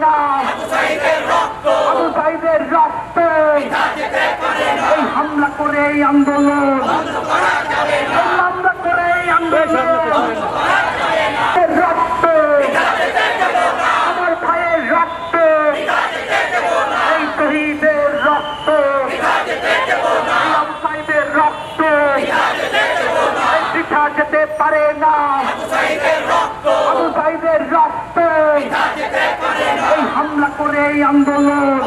না আবু সাঈদের রক্ত এই হামলা করে এই আন্দোলন হামলা করে এই আন্দোলন রক্ত আমার ভাইয়ের রক্ত এই শহীদের রক্ত আবু সাঈদের রক্ত বৃথা যেতে পারে না আবু সাঈদের রক্ত এই হামলা করে এই আন্দোলন